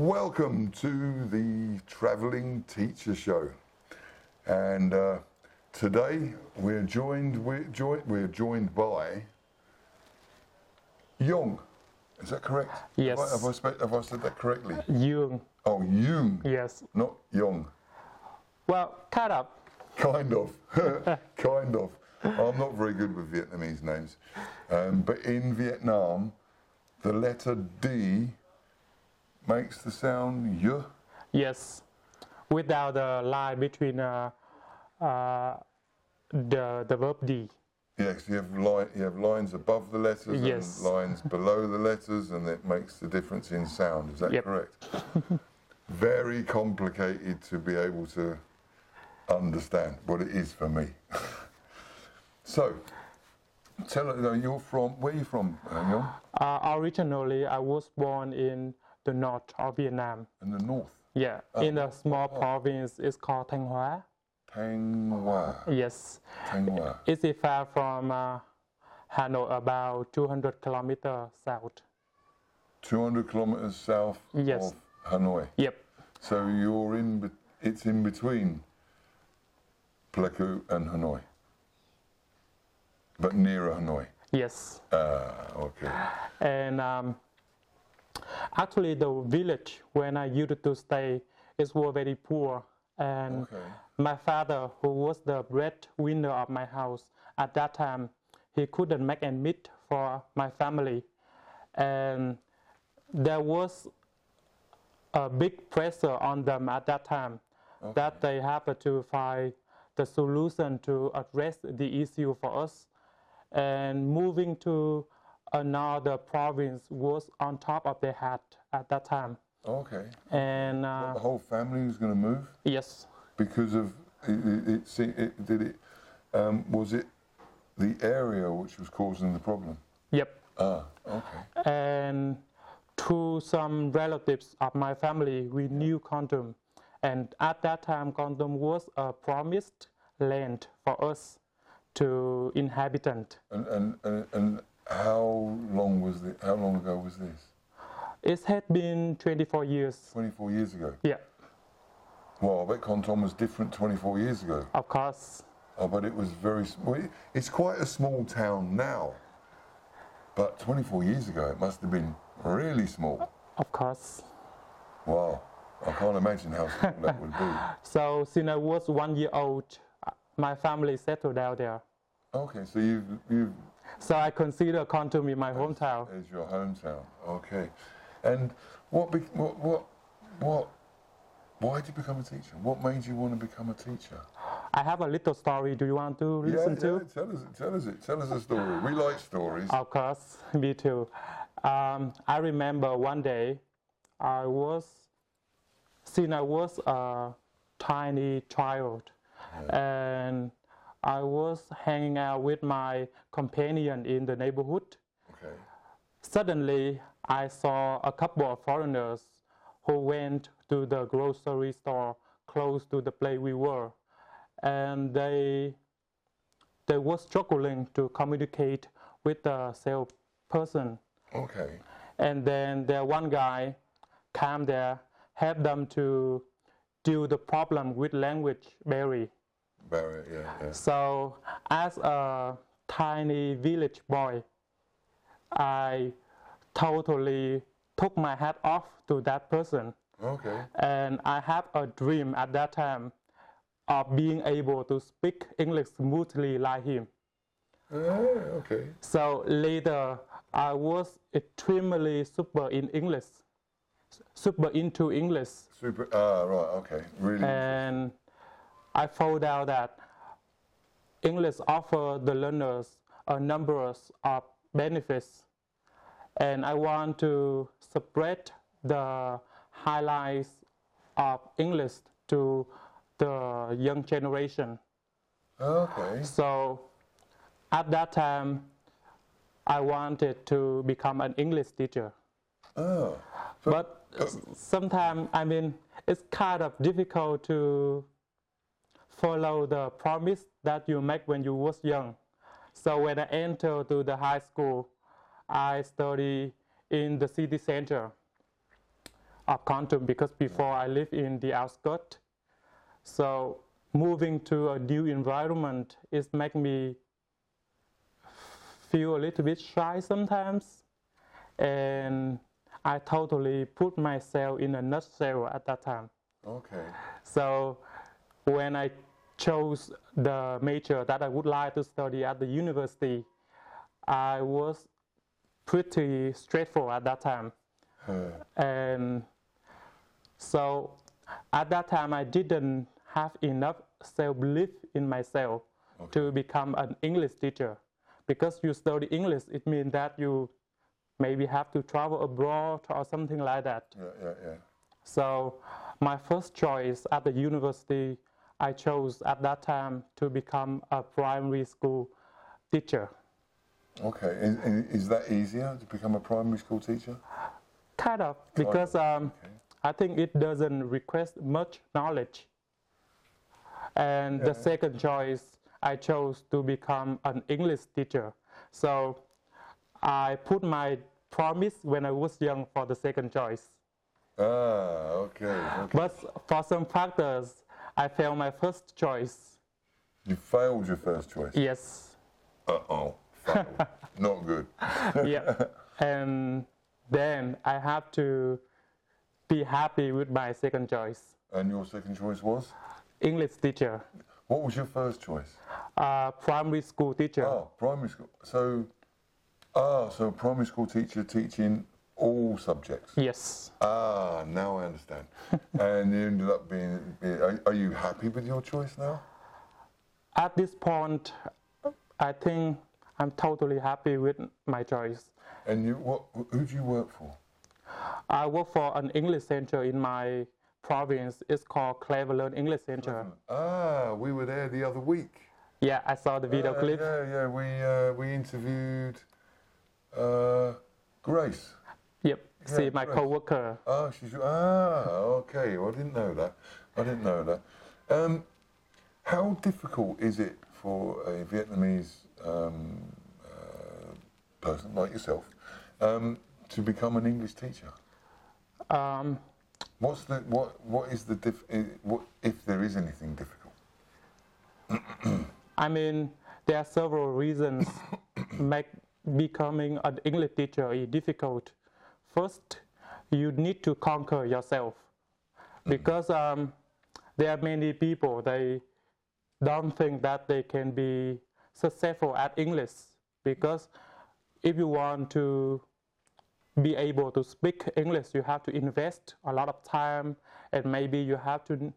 Welcome to the Travelling Teacher Show, and today we're joined by Duong. Is that correct? Yes. Have I said that correctly? Duong. Oh, Duong. Yes. Not Duong. Well, kind of. Kind of. Kind of. I'm not very good with Vietnamese names, but in Vietnam, the letter D makes the sound Y. Yes. Without the line between the verb D. Yes, you have lines above the letters Yes. and lines below the letters, and it makes the difference in sound. Is that Yep. correct? Very complicated to be able to understand, but it is for me. So, tell us, where are you from, Duong? Originally, I was born in the north of Vietnam. In the north? Yeah, in a small province. It's called Thanh Hóa. Thanh Hóa. Yes. Thanh Hóa. It's far from Hanoi, about 200 kilometers south. 200 kilometers south Yes. of Hanoi. Yep. So it's in between Pleiku and Hanoi, but nearer Hanoi. Yes. Okay. And actually, the village when I used to stay was very poor. And my father, who was the breadwinner of my house at that time, he couldn't make ends meet for my family. And there was a big pressure on them at that time that they have to find the solution to address the issue for us. And moving to another province was on top of their head at that time. Okay. And The whole family was going to move yes. because of was it the area which was causing the problem? Yep. Okay. And to some relatives of my family, we knew Condom. And at that time, Condom was a promised land for us to inhabit. And how long ago was this? It had been 24 years. 24 years ago? Yeah. Well, I bet Kontom was different 24 years ago. Of course. Oh, but it was very small. It's quite a small town now. But 24 years ago, it must have been really small. Of course. Wow. I can't imagine how small that would be. So since I was 1 year old, my family settled down there. Okay, so you've So I consider Kontum in my hometown. as your hometown. Okay. And why did you become a teacher? What made you want to become a teacher? I have a little story. Do you want to listen to? Tell us a story. We like stories. Of course, me too. I remember one day, I was a tiny child, and I was hanging out with my companion in the neighborhood. Okay. Suddenly, I saw a couple of foreigners who went to the grocery store close to the place we were, and they were struggling to communicate with the salesperson. Okay. And then there one guy came there, helped them to deal the problem with language barrier. Yeah. So as a tiny village boy, I totally took my hat off to that person. Okay. And I have a dream at that time of being able to speak English smoothly like him. Okay. So later, I was extremely super into English. Right, okay. Really. And I found out that English offers the learners a number of benefits. And I want to spread the highlights of English to the young generation. Okay. So at that time, I wanted to become an English teacher. But sometimes, it's kind of difficult to follow the promise that you make when you was young. So when I entered to the high school, I studied in the city center. of Kontum because before I lived in the outskirts. So moving to a new environment is make me feel a little bit shy sometimes, and I totally put myself in a nutshell at that time. Okay. So when I chose the major that I would like to study at the university, I was pretty straightforward at that time. And so at that time I didn't have enough self-belief in myself to become an English teacher. Because you study English, it means that you maybe have to travel abroad or something like that. Yeah. So my first choice at the university, I chose at that time to become a primary school teacher. Okay, is that easier to become a primary school teacher? Kind of, because I think it doesn't request much knowledge. And the second choice, I chose to become an English teacher. So I put my promise when I was young for the second choice. Okay. But for some factors, I failed my first choice. You failed your first choice? Yes. Uh-oh, failed. Not good. Yeah, and then I have to be happy with my second choice. And your second choice was? English teacher. What was your first choice? Primary school teacher. Oh, primary school. So a primary school teacher teaching all subjects? Yes. Now I understand. And you ended up being, are you happy with your choice now? At this point, I think I'm totally happy with my choice. And who do you work for? I work for an English center in my province. It's called Clever Learn English Center. We were there the other week. Yeah, I saw the video clip. Yeah. We interviewed Grace. Yep. Yeah, See, my Grace. co-worker. Okay. Well, I didn't know that. How difficult is it for a Vietnamese person like yourself to become an English teacher? What if there is anything difficult? I mean, there are several reasons make becoming an English teacher is difficult. First, you need to conquer yourself because there are many people, they don't think that they can be successful at English, because if you want to be able to speak English, you have to invest a lot of time, and maybe you have to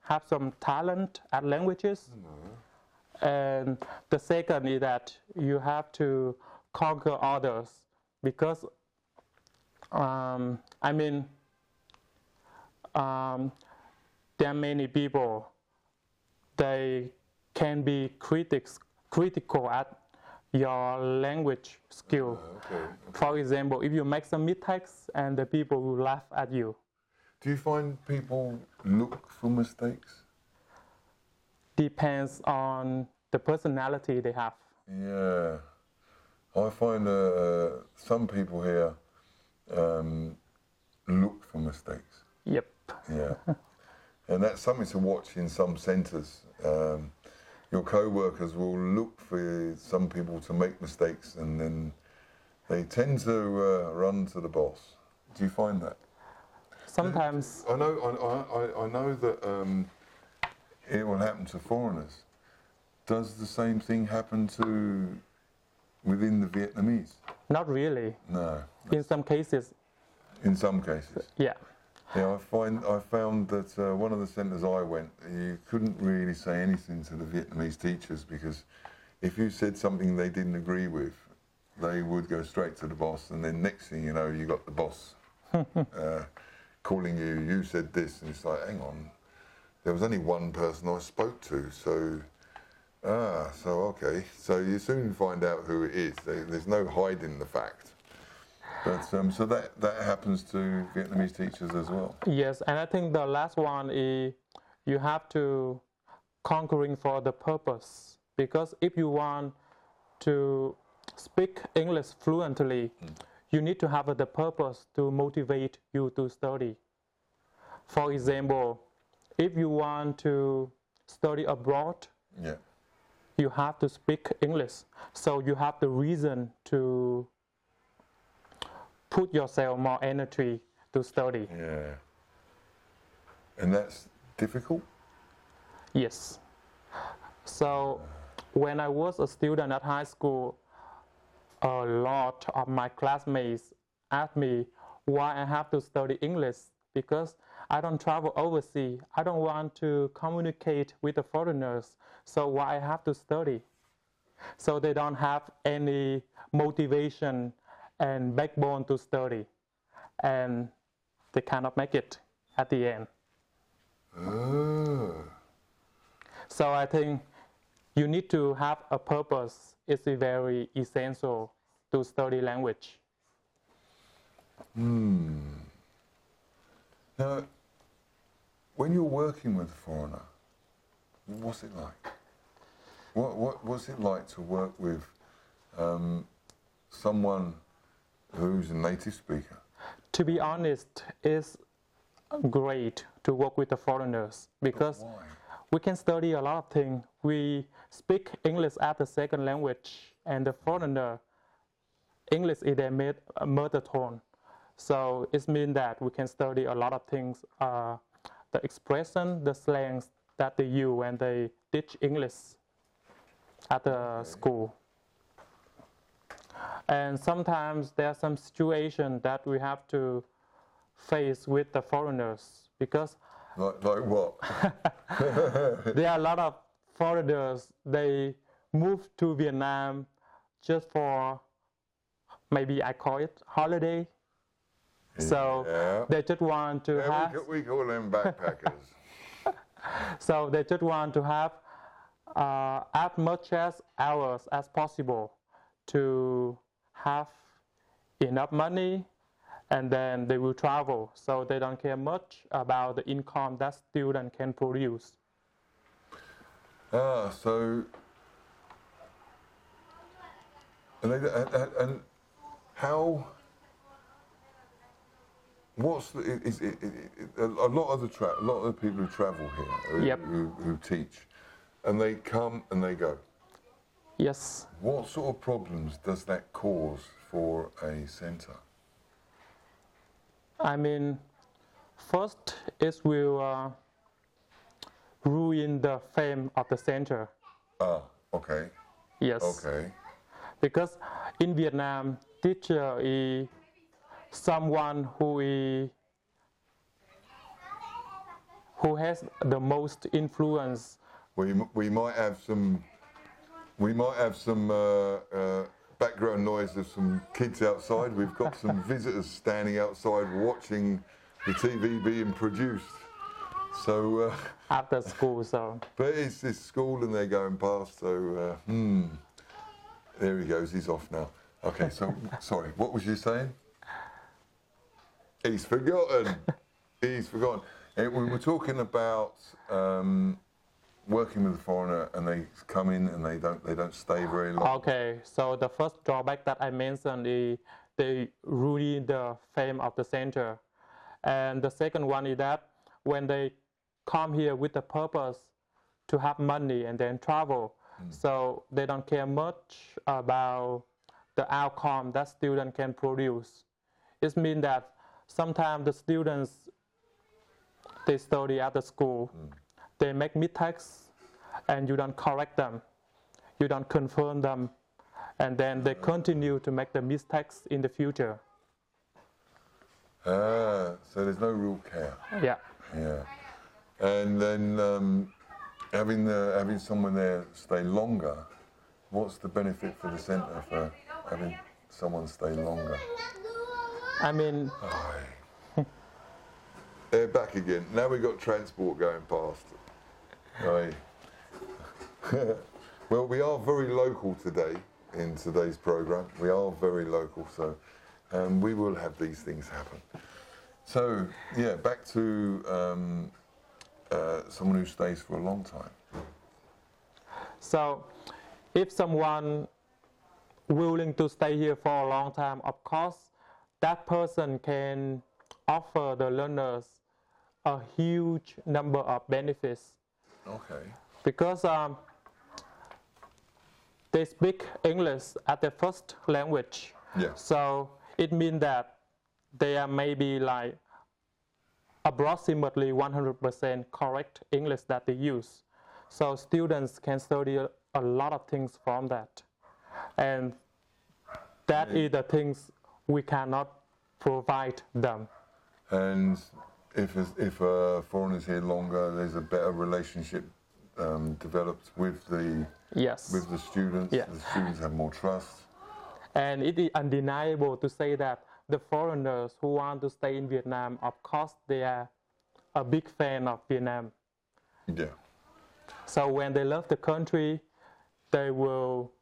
have some talent at languages. And the second is that you have to conquer others, because there are many people, they can be critical at your language skill. For example, if you make some mistakes, and the people will laugh at you. Do you find people look for mistakes? Depends on the personality they have. Yeah, I find some people here look for mistakes. Yep. Yeah, and that's something to watch in some centres. Your co-workers will look for some people to make mistakes, and then they tend to run to the boss. Do you find that? Sometimes. I know that it will happen to foreigners. Does the same thing happen within the Vietnamese? Not really. No. In some cases. In some cases. Yeah. Yeah, I found that one of the centres I went, you couldn't really say anything to the Vietnamese teachers, because if you said something they didn't agree with, they would go straight to the boss, and then next thing you know, you got the boss calling you said this, and it's like, hang on, there was only one person I spoke to, so okay. So you soon find out who it is. There's no hiding the fact. But so that happens to Vietnamese teachers as well. Yes, and I think the last one is you have to conquering for the purpose. Because if you want to speak English fluently, you need to have the purpose to motivate you to study. For example, if you want to study abroad, yeah, you have to speak English. So you have the reason to put yourself more energy to study. yeah. And that's difficult? Yes. So when I was a student at high school, a lot of my classmates asked me why I have to study English, because I don't travel overseas. I don't want to communicate with the foreigners, so why I have to study? So they don't have any motivation and backbone to study, and they cannot make it at the end. So I think you need to have a purpose. It's very essential to study language. Now, when you're working with a foreigner, what's it like? What's it like to work with someone who's a native speaker? To be honest, it's great to work with the foreigners because we can study a lot of things. We speak English as a second language, and the foreigner, English is their mother tongue. So it means that we can study a lot of things, the expression, the slangs that they use when they teach English at the school. And sometimes there are some situations that we have to face with the foreigners because like what? there are a lot of foreigners, they move to Vietnam just for, maybe I call it holiday. So they just want to have... We call them backpackers. So they just want to have as much as hours as possible to have enough money, and then they will travel. So they don't care much about the income that student can produce. So and how? What's the, a lot of the people who travel here, who teach, and they come and they go. Yes. What sort of problems does that cause for a centre? I mean, first it will ruin the fame of the center. Okay. Yes. Okay. Because in Vietnam, teacher is someone who has the most influence. We might have some background noise of some kids outside. We've got some visitors standing outside watching the TV being produced. So after school, so. But it's this school and they're going past. So there he goes. He's off now. Okay. So sorry. What was you saying? He's forgotten. He's forgotten. We were talking about working with a foreigner, and they come in and they don't stay very long. Okay, so the first drawback that I mentioned is they ruin the fame of the center, and the second one is that when they come here with the purpose to have money and then travel, so they don't care much about the outcome that student can produce. It means that sometimes the students, they study at the school, they make mistakes, and you don't correct them, you don't confirm them, and then they continue to make the mistakes in the future. So there's no real care. Yeah. Yeah. And then having someone there stay longer, what's the benefit for the centre for having someone stay longer? I mean... They're back again. Now we've got transport going past. Right. Well, we are very local today in today's programme. We are very local, so we will have these things happen. So, yeah, back to someone who stays for a long time. So, if someone willing to stay here for a long time, of course, that person can offer the learners a huge number of benefits. Okay. Because they speak English as their first language. Yeah. So it means that they are maybe like approximately 100% correct English that they use. So students can study a lot of things from that. And that is the things we cannot provide them. And if a foreigner's here longer, there's a better relationship developed with the students. Yes. The students have more trust. And it is undeniable to say that the foreigners who want to stay in Vietnam, of course, they are a big fan of Vietnam. Yeah. So when they love the country, they will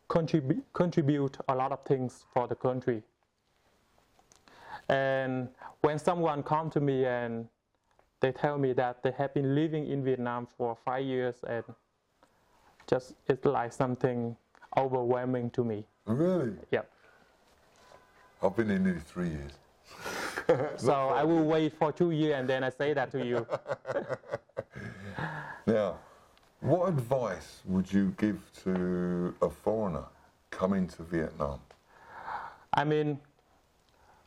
contribute a lot of things for the country. And when someone comes to me and they tell me that they have been living in Vietnam for 5 years, and just it's like something overwhelming to me. Really? Yeah. I've been in nearly 3 years. So I will wait for 2 years and then I say that to you. Now, what advice would you give to a foreigner coming to Vietnam? I mean,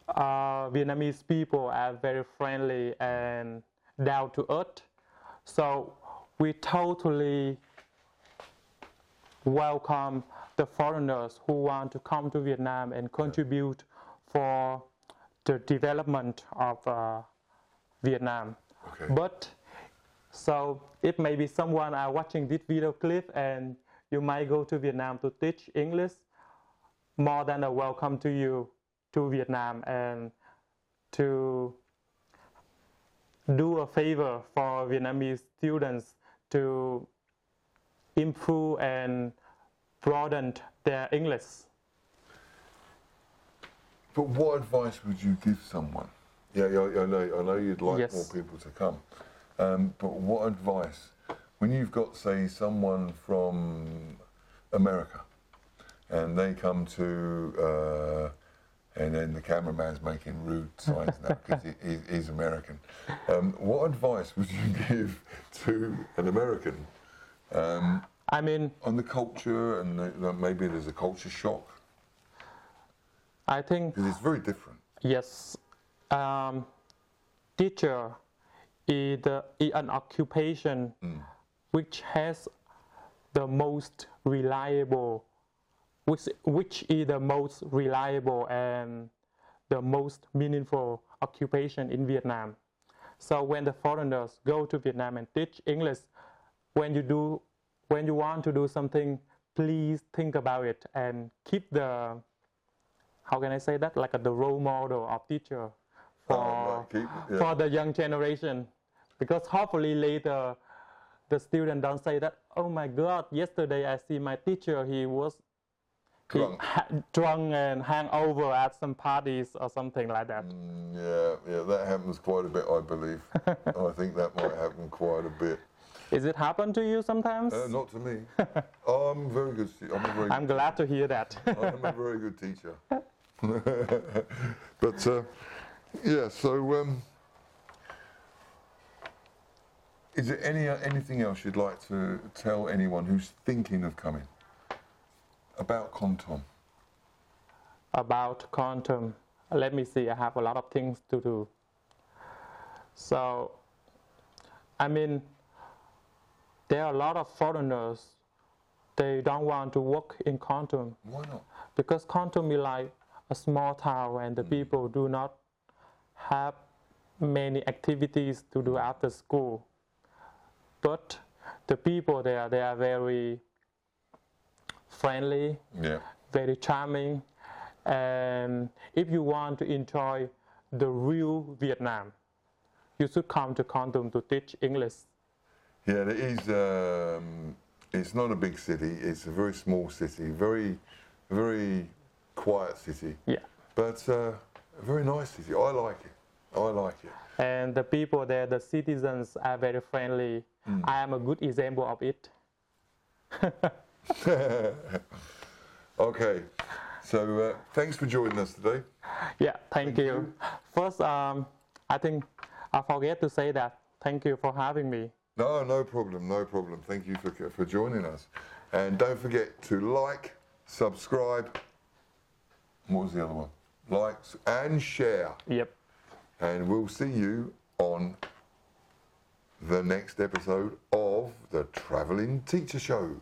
Vietnamese people are very friendly and down to earth. So we totally welcome the foreigners who want to come to Vietnam and contribute for the development of Vietnam. Okay. But so if maybe someone are watching this video clip and you might go to Vietnam to teach English, more than a welcome to you to Vietnam and to do a favor for Vietnamese students to improve and broaden their English. But what advice would you give someone? Yeah, I know you'd like Yes. more people to come. But what advice, when you've got, say, someone from America, and they come to, and then the cameraman's making rude signs now because he's American. What advice would you give to an American? I mean, on the culture, and maybe there's a culture shock. I think Because it's very different. yes, teacher is an occupation which has the most reliable, which is the most reliable and the most meaningful occupation in Vietnam. So when the foreigners go to Vietnam and teach English, when you want to do something, please think about it and keep the, how can I say that, like the role model of teacher for the young generation. Because hopefully later the student don't say that, oh my God, yesterday I see my teacher, he was drunk and hangover at some parties or something like that. Yeah, that happens quite a bit, I believe. I think that might happen quite a bit. Is it happen to you sometimes? Not to me. I'm very good. I'm glad to hear that. I'm a very good teacher. But yeah, so is there anything else you'd like to tell anyone who's thinking of coming about Kontum? About Kontum, let me see, I have a lot of things to do. So, I mean, there are a lot of foreigners, they don't want to work in Kontum. Why not? Because Kontum is like a small town and the people do not have many activities to do after school. But the people there, they are very friendly, very charming, and if you want to enjoy the real Vietnam, you should come to Kontum to teach English. Yeah, it is. It's not a big city. It's a very small city, very quiet city. Yeah. But a very nice city. I like it. And the people there, the citizens are very friendly. I am a good example of it. Okay. So thanks for joining us today. Yeah, thank you. First, I think I forget to say that. Thank you for having me. No, no problem, no problem. Thank you for joining us. And don't forget to like, subscribe. What was the other one? Likes and share. Yep. And we'll see you on the next episode of the Travelling Teacher Show.